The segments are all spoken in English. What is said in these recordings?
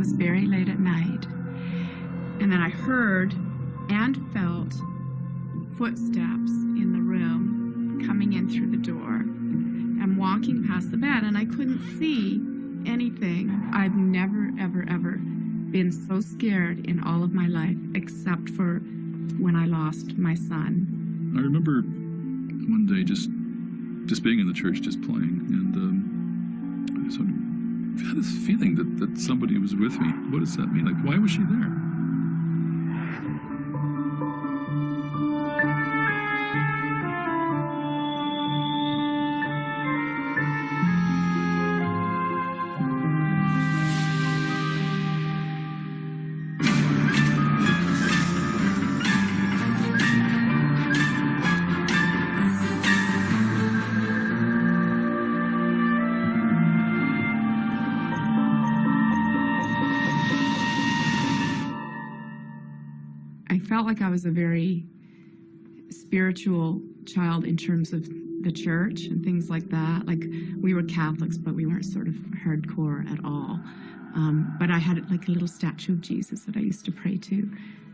was very late at night. And then I heard and felt footsteps in the room coming in through the door. I'm walking past the bed, and I couldn't see anything. I've never, ever, ever been so scared in all of my life, except for when I lost my son. I remember one day just being in the church, just playing, and I sort of had this feeling that somebody was with me. What does that mean? Like, why was she there? I felt like I was a very spiritual child in terms of the church and things like that. Like, we were Catholics, but we weren't sort of hardcore at all. But I had like a little statue of Jesus that I used to pray to,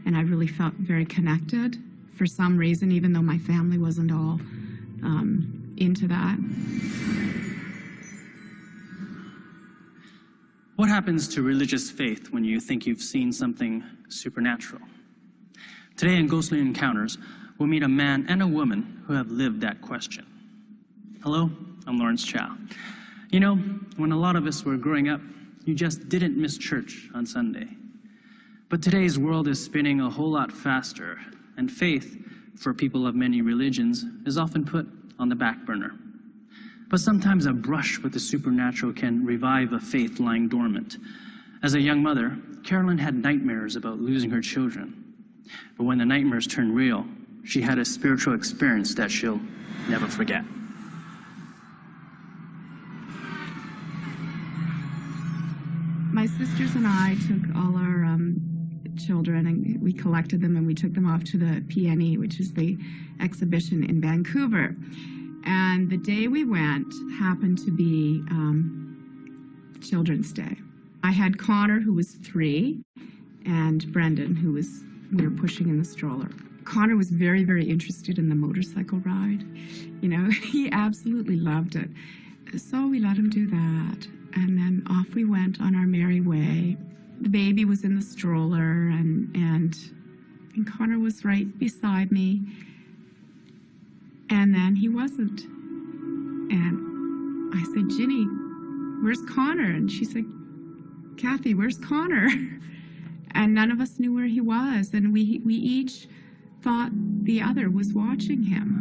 and I really felt very connected for some reason, even though my family wasn't all into that. What happens to religious faith when you think you've seen something supernatural? Today in Ghostly Encounters, we'll meet a man and a woman who have lived that question. Hello, I'm Lawrence Chow. You know, when a lot of us were growing up, you just didn't miss church on Sunday. But today's world is spinning a whole lot faster, and faith, for people of many religions, is often put on the back burner. But sometimes a brush with the supernatural can revive a faith lying dormant. As a young mother, Carolyn had nightmares about losing her children. But when the nightmares turned real, she had a spiritual experience that she'll never forget. My sisters and I took all our children, and we collected them, and we took them off to the PNE, which is the exhibition in Vancouver. And the day we went happened to be Children's Day. I had Connor, who was 3, and Brendan, who was, we were pushing in the stroller. Connor was very, very interested in the motorcycle ride. You know, he absolutely loved it. So we let him do that. And then off we went on our merry way. The baby was in the stroller, and Connor was right beside me. And then he wasn't. And I said, Ginny, where's Connor? And she said, Kathy, where's Connor? And none of us knew where he was. And we each thought the other was watching him.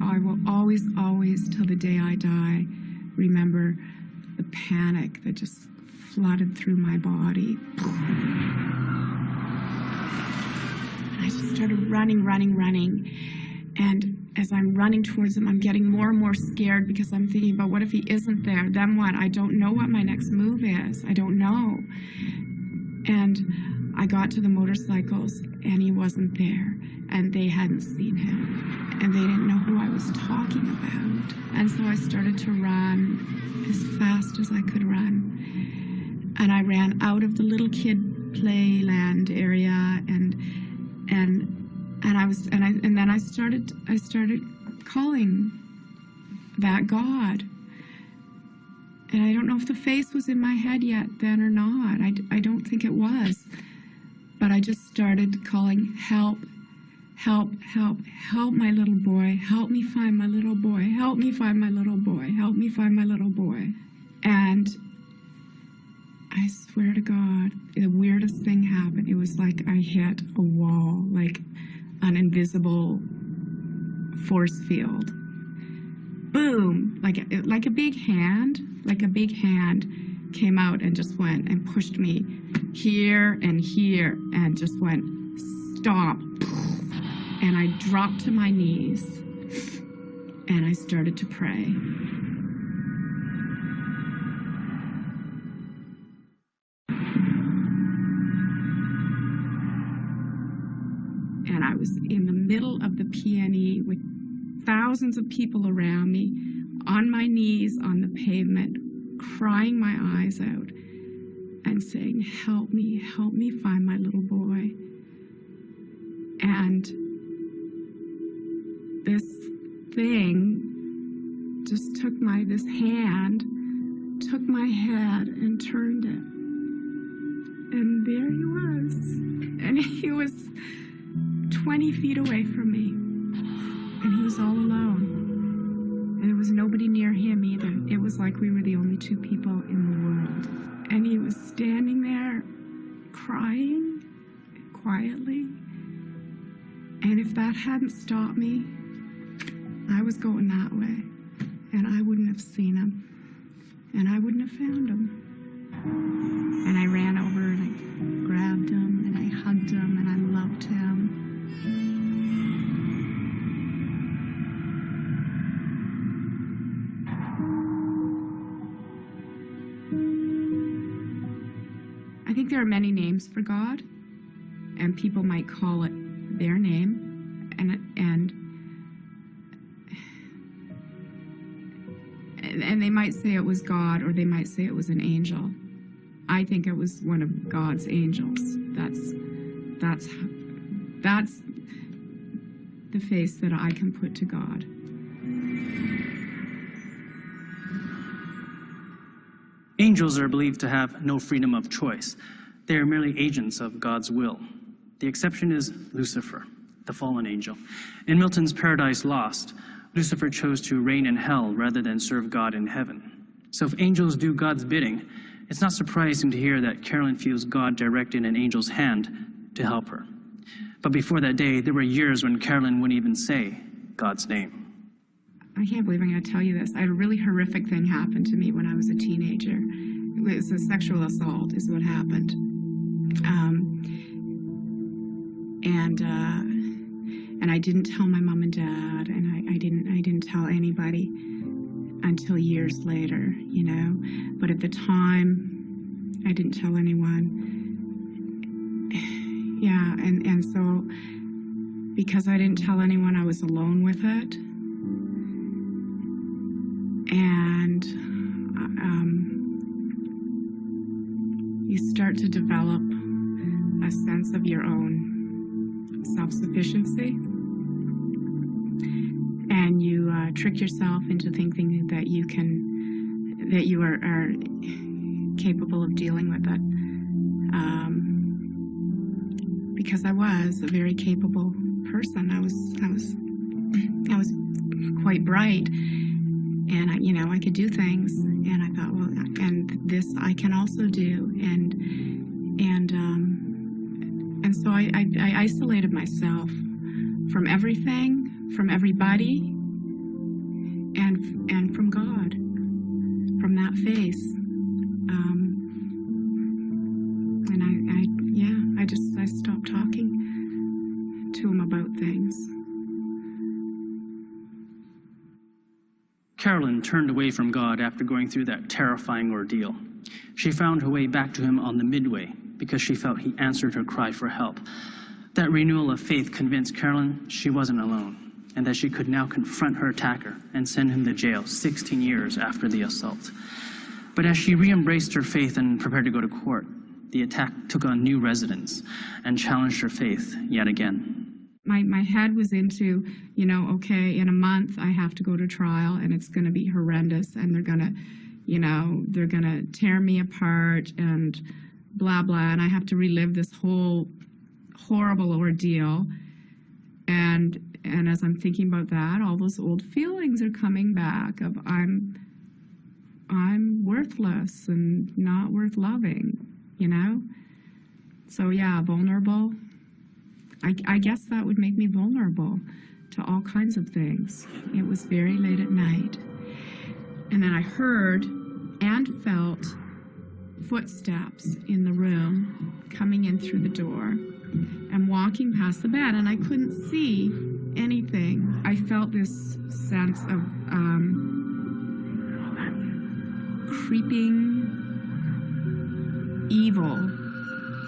I will always, always, till the day I die, remember the panic that just flooded through my body. I just started running. And as I'm running towards him, I'm getting more and more scared because I'm thinking about, what if he isn't there? Then what? I don't know what my next move is. I don't know. And I got to the motorcycles, and he wasn't there, and they hadn't seen him, and they didn't know who I was talking about. And so I started to run as fast as I could run. And I ran out of the little kid playland area, and then I started calling that God. And I don't know if the face was in my head yet then or not. I don't think it was. But I just started calling, help, help, help, help my little boy. Help me find my little boy. Help me find my little boy. Help me find my little boy. And I swear to God, the weirdest thing happened. It was like I hit a wall, like an invisible force field. Boom! Like a big hand came out and just went and pushed me here and just went stomp. And I dropped to my knees and I started to pray. And I was in the middle of the PNE with thousands of people around me, on my knees on the pavement, crying my eyes out and saying, help me find my little boy. And this thing just took this hand, took my head and turned it. And there he was. And he was 20 feet away from me. And he was all alone. And there was nobody near him either. It was like we were the only two people in the world. And he was standing there crying quietly. And if that hadn't stopped me, I was going that way. And I wouldn't have seen him. And I wouldn't have found him. And I ran over and I grabbed him and I hugged him and I loved him. I think there are many names for God, and people might call it their name, and they might say it was God, or they might say it was an angel. I think it was one of God's angels. That's the face that I can put to God. Angels are believed to have no freedom of choice. They are merely agents of God's will. The exception is Lucifer, the fallen angel. In Milton's Paradise Lost, Lucifer chose to reign in hell rather than serve God in heaven. So if angels do God's bidding, it's not surprising to hear that Carolyn feels God directed an angel's hand to help her. But before that day, there were years when Carolyn wouldn't even say God's name. I can't believe I'm going to tell you this. I had a really horrific thing happen to me when I was a teenager. It was a sexual assault is what happened. And I didn't tell my mom and dad, and I didn't tell anybody until years later, you know. But at the time, I didn't tell anyone. Yeah, and so because I didn't tell anyone, I was alone with it. And you start to develop a sense of your own self-sufficiency, and you trick yourself into thinking that you are capable of dealing with it. Because I was a very capable person. I was quite bright, and I could do things. And I thought, well, and this I can also do, and so I isolated myself from everything, from everybody, and from God, from that face. I stopped talking to him about things. Carolyn turned away from God after going through that terrifying ordeal. She found her way back to him on the midway because she felt he answered her cry for help. That renewal of faith convinced Carolyn she wasn't alone, and that she could now confront her attacker and send him to jail 16 years after the assault. But as she re-embraced her faith and prepared to go to court, the attack took on new resonance and challenged her faith yet again. My head was into, okay, in a month I have to go to trial and it's going to be horrendous and they're going to tear me apart and blah, blah, and I have to relive this whole horrible ordeal. And as I'm thinking about that, all those old feelings are coming back of I'm worthless and not worth loving, So yeah, vulnerable. I guess that would make me vulnerable to all kinds of things. It was very late at night. And then I heard and felt footsteps in the room coming in through the door and walking past the bed, and I couldn't see anything. I felt this sense of creeping evil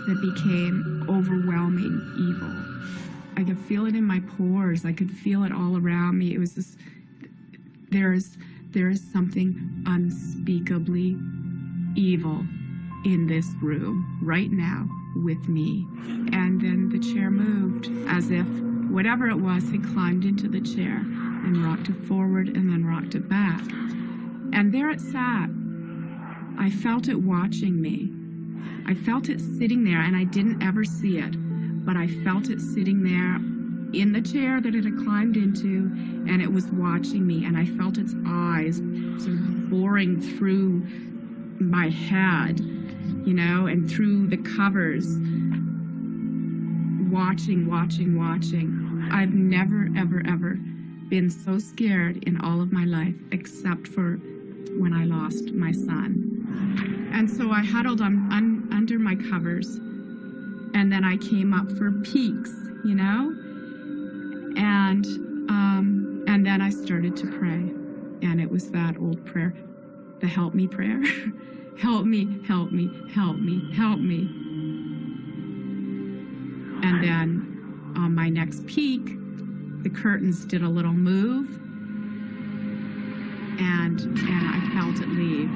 that became overwhelming evil. I could feel it in my pores. I could feel it all around me. It was this, there's there is something unspeakably evil in this room right now with me. And then the chair moved as if whatever it was had climbed into the chair and rocked it forward and then rocked it back. And there it sat. I felt it watching me. I felt it sitting there, and I didn't ever see it, but I felt it sitting there in the chair that it had climbed into, and it was watching me, and I felt its eyes sort of boring through my head, you know, and through the covers, watching. I've never, ever been so scared in all of my life, except for when I lost my son. And so I huddled under my covers, and then I came up for peeks, you know, and then I started to pray, and it was that old prayer, the help me prayer. Help me, help me, help me, help me. And then on my next peek, the curtains did a little move, and I felt it leave.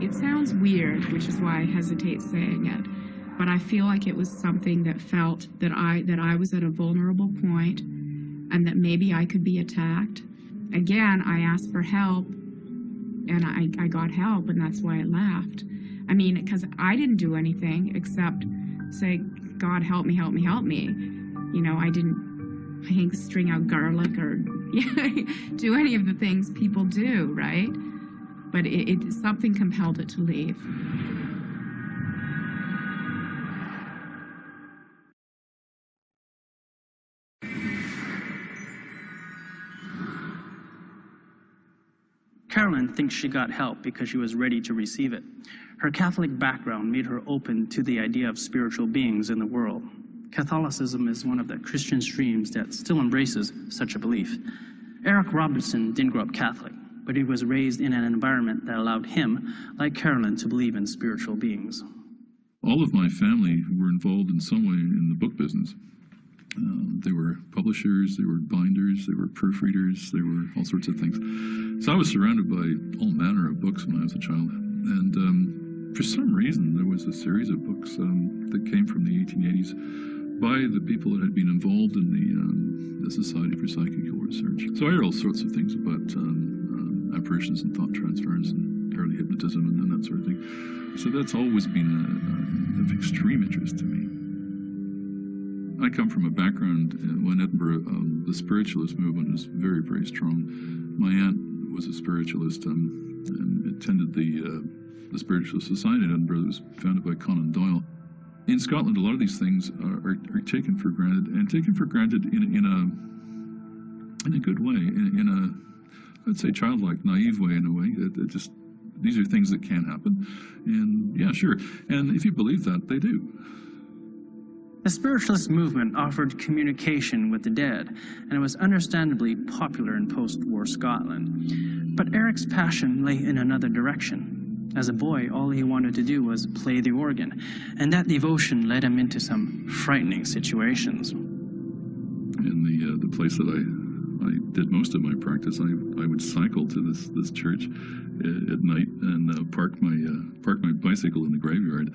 It sounds weird, which is why I hesitate saying it, but I feel like it was something that felt that I was at a vulnerable point and that maybe I could be attacked. Again, I asked for help, and I got help, and that's why I left. I mean, because I didn't do anything except say, God, help me, help me, help me. You know, I didn't string out garlic or do any of the things people do, right? But something compelled it to leave. Carolyn thinks she got help because she was ready to receive it. Her Catholic background made her open to the idea of spiritual beings in the world. Catholicism is one of the Christian streams that still embraces such a belief. Eric Robertson didn't grow up Catholic, but he was raised in an environment that allowed him, like Carolyn, to believe in spiritual beings. All of my family were involved in some way in the book business. They were publishers, they were binders, they were proofreaders, they were all sorts of things. So I was surrounded by all manner of books when I was a child. And for some reason, there was a series of books that came from the 1880s by the people that had been involved in the Society for Psychical Research. So I heard all sorts of things about apparitions and thought transference and early hypnotism and that sort of thing. So that's always been of extreme interest to me. I come from a background in Edinburgh, the spiritualist movement is very, very strong. My aunt was a spiritualist and attended the Spiritualist Society in Edinburgh that was founded by Conan Doyle. In Scotland, a lot of these things are taken for granted, and taken for granted in a good way, in a, I'd say, childlike, naive way, in a way. It just, these are things that can happen, and yeah, sure. And if you believe that, they do. The spiritualist movement offered communication with the dead, and it was understandably popular in post-war Scotland. But Eric's passion lay in another direction. As a boy, all he wanted to do was play the organ, and that devotion led him into some frightening situations. In the place that I did most of my practice, I would cycle to this church at night and park my bicycle in the graveyard.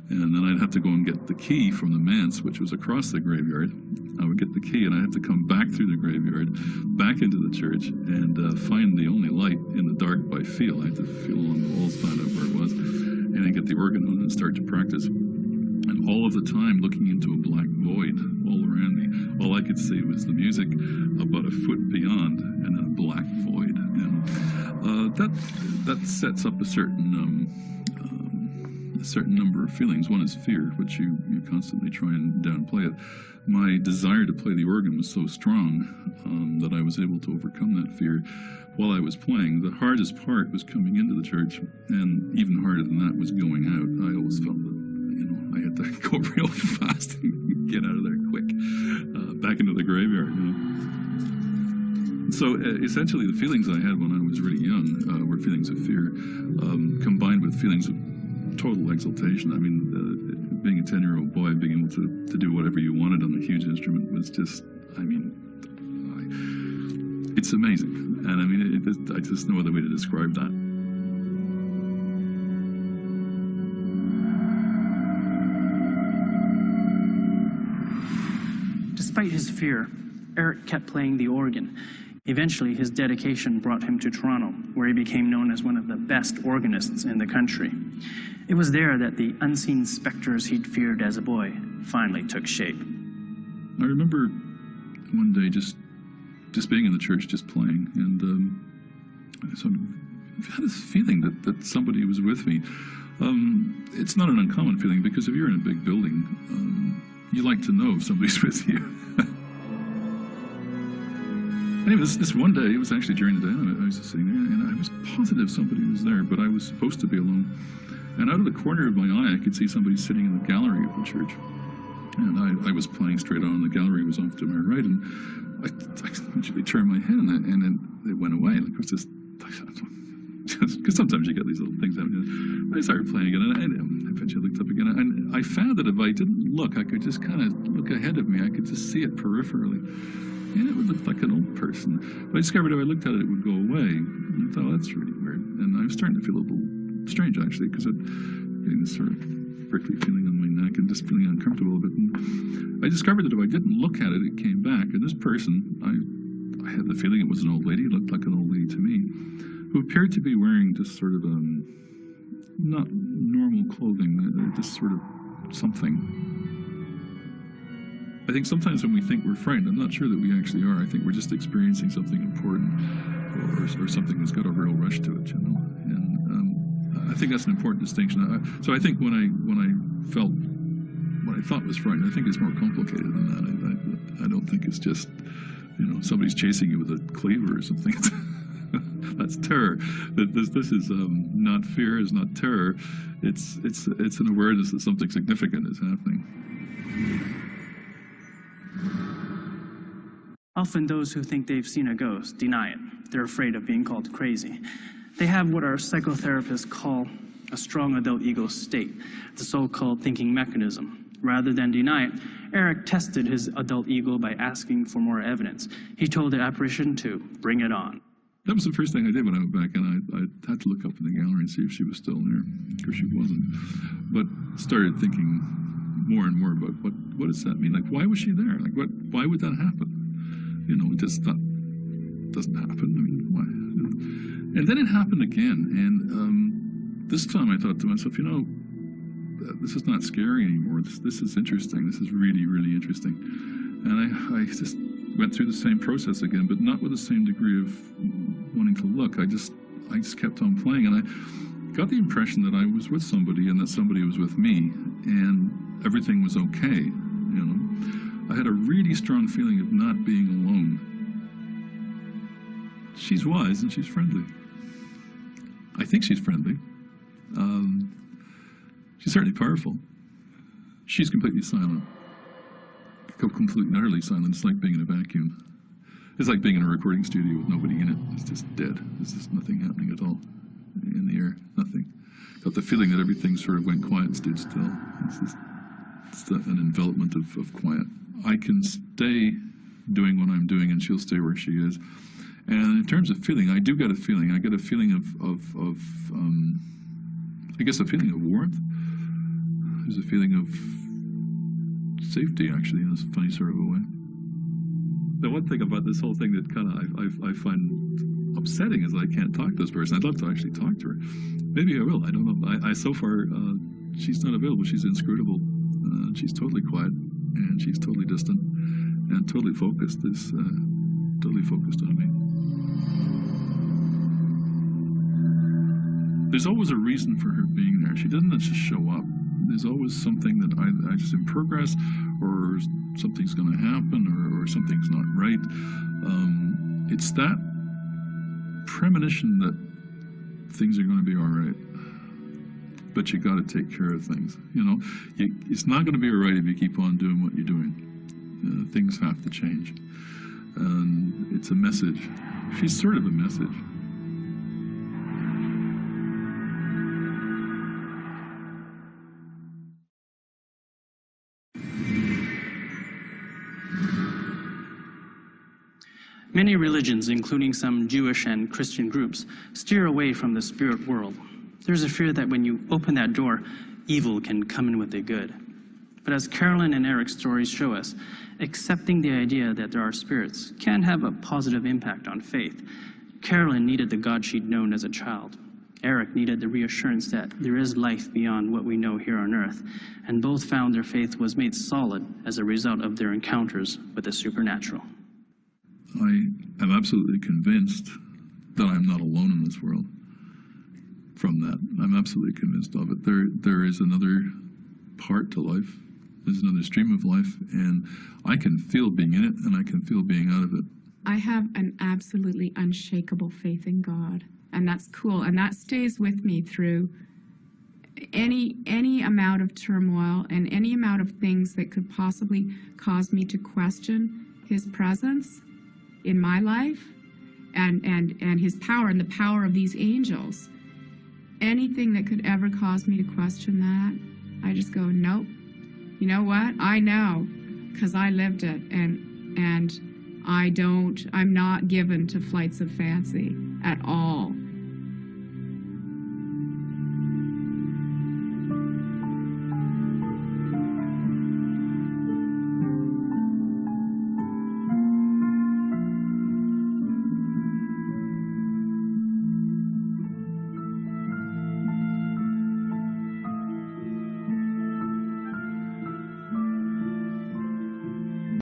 And then I'd have to go and get the key from the manse, which was across the graveyard. I would get the key, and I had to come back through the graveyard, back into the church, and find the only light in the dark by feel. I had to feel along the walls, find out where it was, and then get the organ on and start to practice. And all of the time looking into a black void all around me. All I could see was the music about a foot beyond, and then a black void. And that sets up a certain number of feelings. One is fear, which you constantly try and downplay it. My desire to play the organ was so strong that I was able to overcome that fear while I was playing. The hardest part was coming into the church, and even harder than that was going out. I always felt that, I had to go real fast and get out of there quick, back into the graveyard. So essentially the feelings I had when I was really young were feelings of fear, combined with feelings of total exaltation. I mean, being a 10-year-old boy, being able to do whatever you wanted on a huge instrument was just, It's amazing. And I mean, I just no other way to describe that. Despite his fear, Eric kept playing the organ. Eventually, his dedication brought him to Toronto, where he became known as one of the best organists in the country. It was there that the unseen specters he'd feared as a boy finally took shape. I remember one day just being in the church, just playing, and I sort of had this feeling that somebody was with me. It's not an uncommon feeling, because if you're in a big building, you like to know if somebody's with you. Anyway, this one day, it was actually during the day, and I was just sitting there, and I was positive somebody was there, but I was supposed to be alone. And out of the corner of my eye, I could see somebody sitting in the gallery of the church. And I was playing straight on, the gallery was off to my right, and I eventually turned my head, and then it went away. Like, it was just, because sometimes you get these little things happening. I started playing again, and I eventually looked up again, and I found that if I didn't look, I could just kind of look ahead of me. I could just see it peripherally. And it would look like an old person. But I discovered if I looked at it, it would go away. And I thought, oh, that's really weird. And I was starting to feel a little strange, actually, because I'm getting this sort of prickly feeling on my neck and just feeling uncomfortable a bit. And I discovered that if I didn't look at it, it came back. And this person, I had the feeling it was an old lady. It looked like an old lady to me, who appeared to be wearing just sort of not normal clothing, just sort of something. I think sometimes when we think we're frightened, I'm not sure that we actually are. I think we're just experiencing something important, or something that's got a real rush to it, you know. And I think that's an important distinction. So I think when I felt what I thought was frightened, I think it's more complicated than that. I don't think it's just, you know, somebody's chasing you with a cleaver or something. That's terror. This is not fear, is not terror. It's an awareness that something significant is happening. Often those who think they've seen a ghost deny it. They're afraid of being called crazy. They have what our psychotherapists call a strong adult ego state, the so-called thinking mechanism. Rather than deny it, Eric tested his adult ego by asking for more evidence. He told the apparition to bring it on. That was the first thing I did when I went back, and I had to look up in the gallery and see if she was still there. Of course, she wasn't. But started thinking more and more about what does that mean? Like, why was she there? Like, why would that happen? You know, it just doesn't happen. I mean, why? And then it happened again, and this time I thought to myself, you know, this is not scary anymore. This is interesting. This is really, really interesting. And I just went through the same process again, but not with the same degree of wanting to look. I just kept on playing, and I got the impression that I was with somebody and that somebody was with me, and everything was okay, you know. I had a really strong feeling of not being alone. She's wise and she's friendly. I think she's friendly. She's certainly powerful. She's completely silent. Completely and utterly silent. It's like being in a vacuum. It's like being in a recording studio with nobody in it. It's just dead. There's just nothing happening at all in the air. Nothing. Got the feeling that everything sort of went quiet and stood still. It's an envelopment of quiet. I can stay doing what I'm doing, and she'll stay where she is. And in terms of feeling, I do get a feeling. I get a feeling of I guess a feeling of warmth. There's a feeling of safety, actually, in a funny sort of a way. The one thing about this whole thing that kind of I find upsetting is I can't talk to this person. I'd love to actually talk to her. Maybe I will. I don't know. I so far, she's not available. She's inscrutable. She's totally quiet, and she's totally distant, and totally focused. Totally focused on me. There's always a reason for her being there. She doesn't just show up. There's always something that I just in progress, or something's going to happen, or something's not right. It's that premonition that things are going to be all right. But you got to take care of things. You know, it's not going to be all right if you keep on doing what you're doing. Things have to change. And it's a message. She's sort of a message. Many religions, including some Jewish and Christian groups, steer away from the spirit world. There's a fear that when you open that door, evil can come in with the good. But as Carolyn and Eric's stories show us, accepting the idea that there are spirits can have a positive impact on faith. Carolyn needed the God she'd known as a child. Eric needed the reassurance that there is life beyond what we know here on earth, and both found their faith was made solid as a result of their encounters with the supernatural. I am absolutely convinced that I'm not alone in this world. From that, I'm absolutely convinced of it. There is another part to life. There's another stream of life, and I can feel being in it, and I can feel being out of it. I have an absolutely unshakable faith in God, and that's cool, and that stays with me through any amount of turmoil and any amount of things that could possibly cause me to question His presence in my life and His power and the power of these angels. Anything that could ever cause me to question that, I just go, nope. You know what? I know, because I lived it, and I'm not given to flights of fancy at all.